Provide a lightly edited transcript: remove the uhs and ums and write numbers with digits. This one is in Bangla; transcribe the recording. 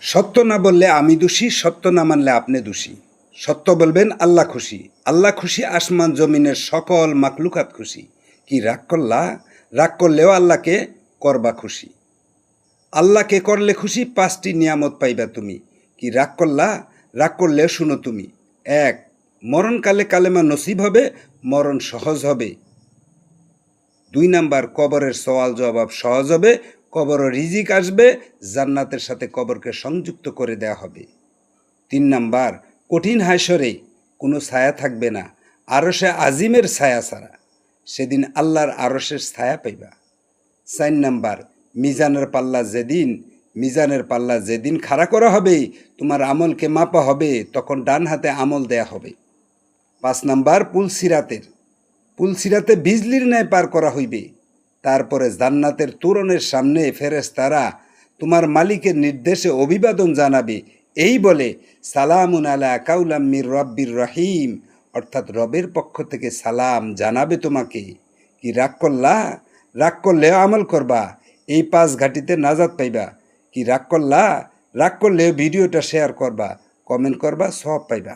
সত্য না বললে আমি দোষী, সত্য না মানলে আপনি দোষী। সত্য বলবেন, আল্লাহ খুশি। আল্লাহ খুশি, আসমান জমিনের সকল মাকলুকাত খুশি। কি রাগ করলা? রাগ করলেও আল্লাহকে করবা খুশি। আল্লাহকে করলে খুশি, 5টি নিয়ামত পাইবা তুমি। কি রাগ করলা? রাগ করলেও শুনো তুমি। 1, মরণকালে কালেমা নসিব হবে, মরণ সহজ হবে। 2 নাম্বার, কবরের সওয়াল জবাব সহজ হবে, কবরও রিজিক আসবে, জান্নাতের সাথে কবরকে সংযুক্ত করে দেয়া হবে। 3 নাম্বার, কঠিন হাসরে কোনো ছায়া থাকবে না, আরশে আজিমের ছায়া ছাড়া। সেদিন আল্লাহর আরশের ছায়া পাইবা। 4 নাম্বার, মিজানের পাল্লা যেদিন খাড়া করা হবে, তোমার আমলকে মাপা হবে, তখন ডান হাতে আমল দেয়া হবে। 5 নাম্বার, পুলসিরাতে বিজলির ন্যায় পার করা হইবে। তারপরে জান্নাতের তোরণের সামনে ফেরেশতারা তোমার মালিকের নির্দেশে অভিবাদন জানাবে, এই বলে সালামুন আলা কাউলাম মির রব্বির রহিম, অর্থাৎ রবের পক্ষ থেকে সালাম জানাবে তোমাকে। কি রাগ করলা? রাগ করলেও আমল করবা, এই 5 ঘাটিতে নাজাত পাইবা। কি রাগ করলা? রাগ করলেও ভিডিওটা শেয়ার করবা, কমেন্ট করবা, সওয়াব পাইবা।